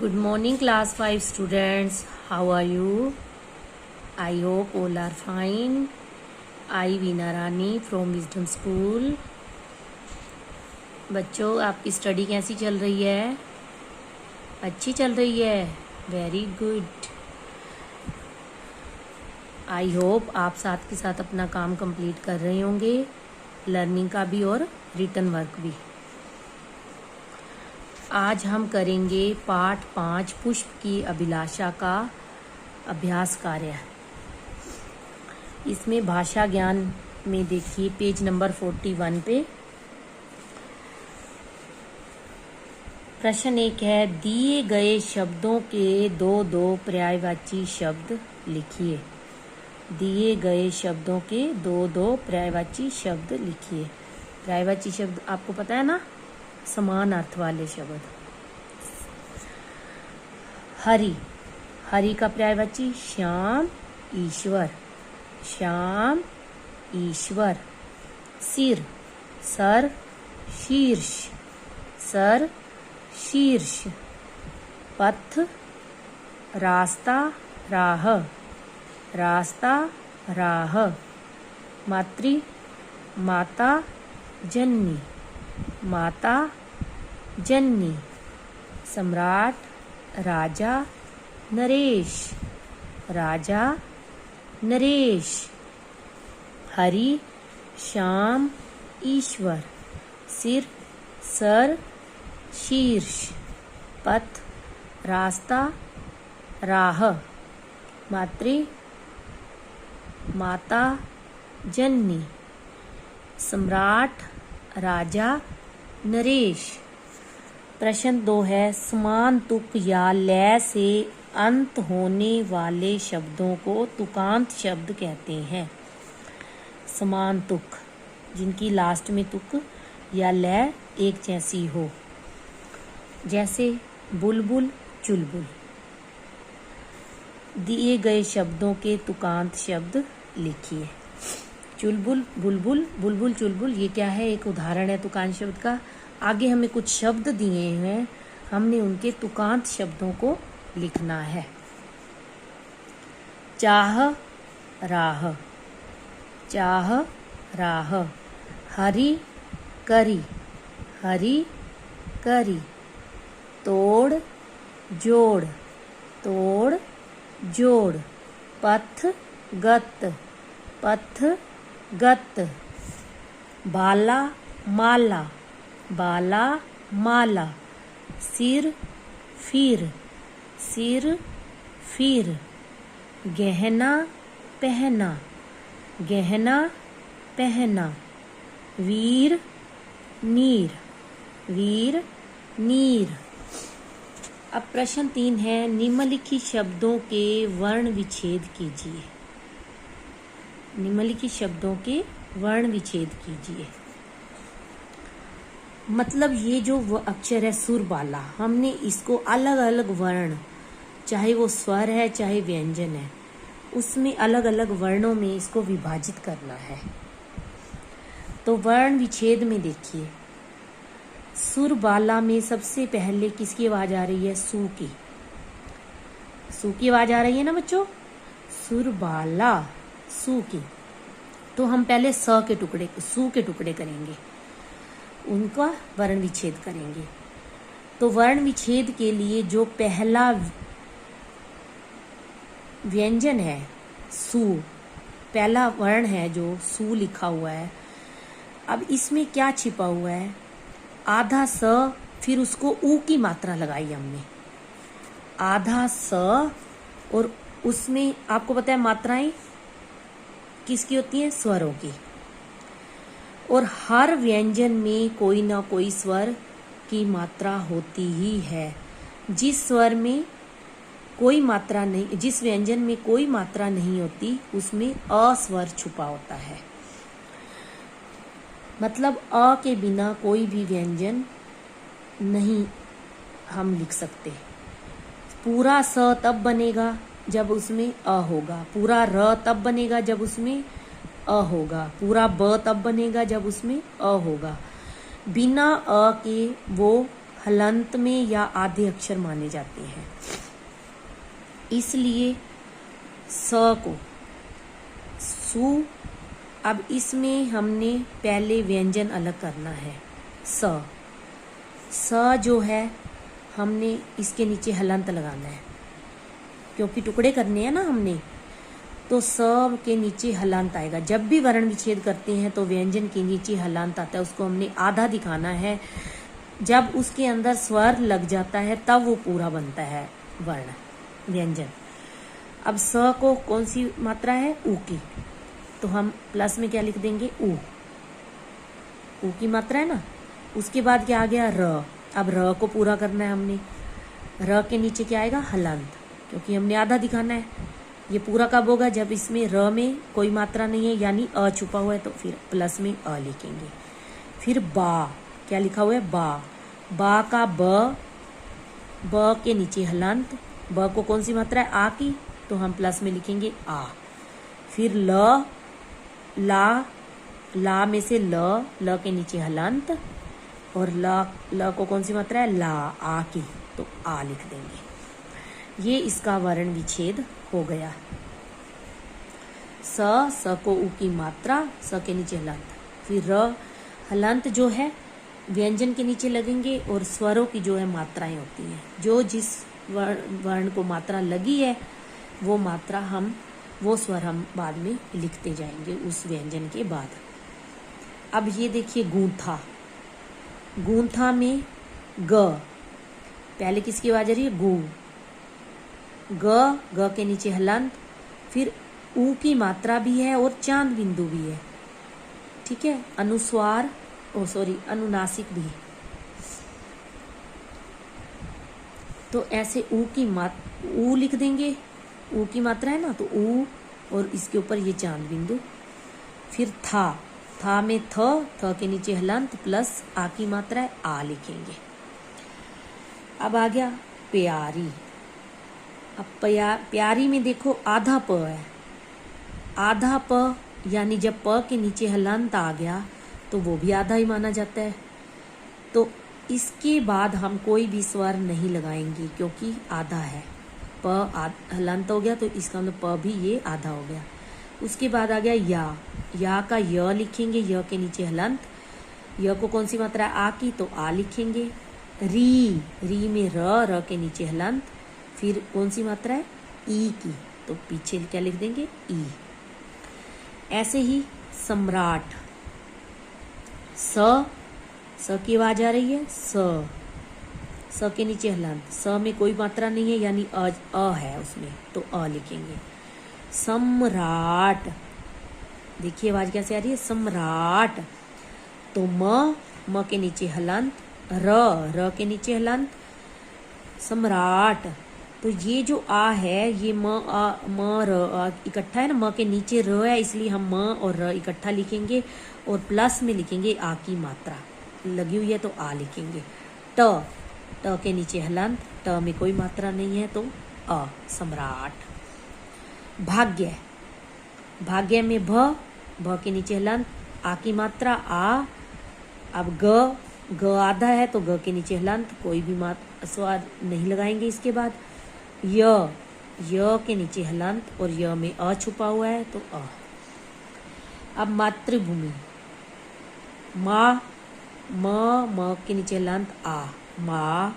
Good morning, class 5 students. How are you? I hope all are fine. I Veena Rani from Wisdom School. बच्चों, आपकी study कैसी चल रही है? अच्छी चल रही है? Very good. आई होप आप साथ के साथ अपना काम कंप्लीट कर रहे होंगे, लर्निंग का भी और रिटन वर्क भी. आज हम करेंगे पाठ 5 पुष्प की अभिलाषा का अभ्यास कार्य. इसमें भाषा ज्ञान में देखिए पेज नंबर 41 पे प्रश्न 1 है, दिए गए शब्दों के दो पर्यायवाची शब्द लिखिए. दिए गए शब्दों के दो पर्यायवाची शब्द लिखिए. पर्यायवाची शब्द आपको पता है ना, समान अर्थ वाले शब्द. हरि, हरि का पर्यायवाची श्याम, ईश्वर. श्याम, ईश्वर. सिर, सर, शीर्ष. सर, शीर्ष. पथ, रास्ता, राह. रास्ता, राह. मातृ, माता, जननी. माता, जननी. सम्राट, राजा, नरेश. राजा, नरेश. हरि, श्याम, ईश्वर. सिर, सर, शीर्ष. पथ, रास्ता, राह. मातृ, माता, जननी. सम्राट, राजा, नरेश. प्रश्न 2 है, समान तुक या लय से अंत होने वाले शब्दों को तुकांत शब्द कहते हैं. समान तुक, जिनकी लास्ट में तुक या लय एक जैसी हो, जैसे बुलबुल, चुलबुल. दिए गए शब्दों के तुकांत शब्द लिखिए. चुलबुल, बुलबुल, बुलबुल, चुलबुल, ये क्या है? एक उदाहरण है तुकांत शब्द का. आगे हमें कुछ शब्द दिए हैं, हमने उनके तुकांत शब्दों को लिखना है. चाह, राह. चाह, राह. हरि, करी. हरि, करी. तोड़, जोड़. तोड़, जोड़. पथ, गत. पथ, गत. बाला, माला. बाला, माला. सिर, फिर. सिर, फिर. गहना, पहना. गहना, पहना. वीर, नीर. वीर, नीर. अब प्रश्न 3 है, निम्नलिखित शब्दों के वर्ण विच्छेद कीजिए. निम्नलिखित शब्दों के वर्ण विच्छेद कीजिए. मतलब ये जो अक्षर है सुरबाला, हमने इसको अलग अलग वर्ण, चाहे वो स्वर है चाहे व्यंजन है, उसमें अलग अलग वर्णों में इसको विभाजित करना है. तो वर्ण विच्छेद में देखिए, सुरबाला में सबसे पहले किसकी आवाज आ रही है? सू की. सू की आवाज आ रही है ना बच्चों? सुरबाला, सू की. तो हम पहले स के टुकड़े, सू के टुकड़े करेंगे, उनका वर्ण विच्छेद करेंगे. तो वर्ण विच्छेद के लिए जो पहला व्यंजन है सू, पहला वर्ण है जो सू लिखा हुआ है. अब इसमें क्या छिपा हुआ है? आधा स, फिर उसको ऊ की मात्रा लगाई हमने. आधा स, और उसमें आपको पता है मात्राएं किसकी होती हैं? स्वरों की. और हर व्यंजन में कोई ना कोई स्वर की मात्रा होती ही है. जिस स्वर में कोई मात्रा नहीं, जिस व्यंजन में कोई मात्रा नहीं होती, उसमें अ स्वर छुपा होता है. मतलब अ के बिना कोई भी व्यंजन नहीं हम लिख सकते. पूरा स तब बनेगा जब उसमें अ होगा. पूरा र तब बनेगा जब उसमें अ होगा. पूरा ब तब बनेगा जब उसमें अ होगा. बिना अ के वो हलंत में या आधे अक्षर माने जाते हैं। इसलिए स को सु, अब इसमें हमने पहले व्यंजन अलग करना है। स जो है हमने इसके नीचे हलंत लगाना है, क्योंकि टुकड़े करने हैं ना हमने, तो स के नीचे हलंत आएगा। जब भी वर्ण विच्छेद करते हैं तो व्यंजन के नीचे हलंत आता है, उसको हमने आधा दिखाना है। जब उसके अंदर स्वर लग जाता है तब वो पूरा बनता है वर्ण व्यंजन। अब स को कौन सी मात्रा है? ऊ की, तो हम प्लस में क्या लिख देंगे? ऊ, ऊ की मात्रा है ना। उसके बाद क्या आ गया? र। अब र को पूरा करना है हमने। र के नीचे क्या आएगा? हलंत, क्योंकि हमने आधा दिखाना है। ये पूरा कब होगा? जब इसमें र में कोई मात्रा नहीं है, यानी अ छुपा हुआ है, तो फिर प्लस में अ लिखेंगे। फिर बा, क्या लिखा हुआ है? बा। बा का ब, ब के नीचे हलंत। ब को कौन सी मात्रा है? आ की, तो हम प्लस में लिखेंगे आ। फिर ल, ला, ला में से ल, ल के नीचे हलंत, और ल को कौन सी मात्रा है? ला, आ की, तो आ लिख देंगे। ये इसका वर्ण विच्छेद हो गया। स को ऊ की मात्रा, स के नीचे हलंत। फिर र, हलंत जो है व्यंजन के नीचे लगेंगे, और स्वरों की जो है मात्राएं होती हैं, जो जिस वर्ण को मात्रा लगी है वो स्वर हम बाद में लिखते जाएंगे उस व्यंजन के बाद। अब ये देखिए गूंथा, गूंथा में ग, पहले किसकी आवाज आ रही है? गू। ग के नीचे हलंत, फिर ऊ की मात्रा भी है और चांद बिंदु भी है, ठीक है। अनुस्वार, अनुनासिक भी। तो ऐसे ऊ लिख देंगे, ऊ की मात्रा है ना, तो ऊ, और इसके ऊपर ये चांद बिंदु। फिर था में थ के नीचे हलंत प्लस आ की मात्रा है, आ लिखेंगे। अब आ गया प्यारी। अब प्यारी में देखो आधा प है, आधा प यानी जब प के नीचे हलंत आ गया तो वो भी आधा ही माना जाता है। तो इसके बाद हम कोई भी स्वर नहीं लगाएंगे क्योंकि आधा है। प हलंत हो गया तो इसका मतलब प भी ये आधा हो गया। उसके बाद आ गया या का य लिखेंगे, य के नीचे हलंत। य को कौन सी मात्रा है? आ की, तो आ लिखेंगे। री में र के नीचे हलंत। फिर कौन सी मात्रा है? ई की, तो पीछे क्या लिख देंगे? ई। ऐसे ही सम्राट, स की आवाज आ रही है, स के नीचे हलंत। स में कोई मात्रा नहीं है यानी अ है उसमें, तो अ लिखेंगे। सम्राट, देखिए आवाज कैसे आ रही है? सम्राट। तो म के नीचे हलंत, र के नीचे हलंत, सम्राट। तो ये जो आ है ये म र इकट्ठा है ना, म के नीचे र है, इसलिए हम म और र इकट्ठा लिखेंगे और प्लस में लिखेंगे आ की मात्रा लगी हुई है तो आ लिखेंगे। ट के नीचे हलंत, ट में कोई मात्रा नहीं है तो अ, सम्राट। भाग्य में भ के नीचे हलंत, आ की मात्रा आ। अब ग आधा है तो ग के नीचे हलंत, कोई भी स्वाद नहीं लगाएंगे। इसके बाद य के नीचे हलंत और य में अ छुपा हुआ है तो अ। अब मातृभूमि, म के नीचे हलंत आ, मा।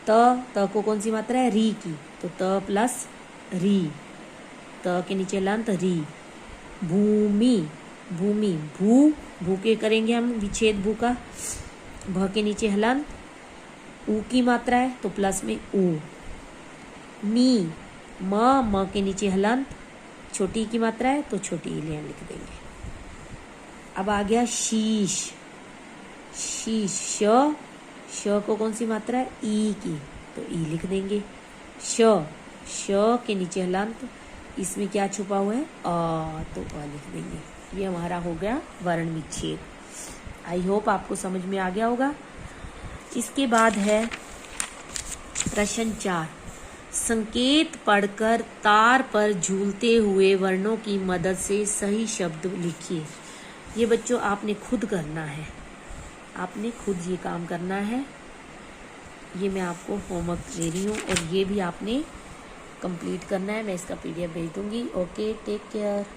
त को कौन सी मात्रा है? री की, तो त प्लस री, त के नीचे हलंत री। भूमि, भू के करेंगे हम विच्छेद, भू का। भ के नीचे हलंत, ऊ की मात्रा है तो प्लस में ऊ। म के नीचे हलंत, छोटी की मात्रा है तो छोटी इलियन लिख देंगे। अब आ गया शीश, श को कौन सी मात्रा है? ई की, तो ई लिख देंगे। श के नीचे हलंत, इसमें क्या छुपा हुआ है? अ, तो अ लिख देंगे। ये हमारा हो गया वर्ण विच्छेद। आई होप आपको समझ में आ गया होगा। इसके बाद है प्रश्न 4, संकेत पढ़कर तार पर झूलते हुए वर्णों की मदद से सही शब्द लिखिए। ये बच्चों आपने खुद करना है। आपने खुद ये काम करना है। ये मैं आपको होमवर्क दे रही हूँ और ये भी आपने कंप्लीट करना है। मैं इसका PDF भेज दूँगी। Okay, take care.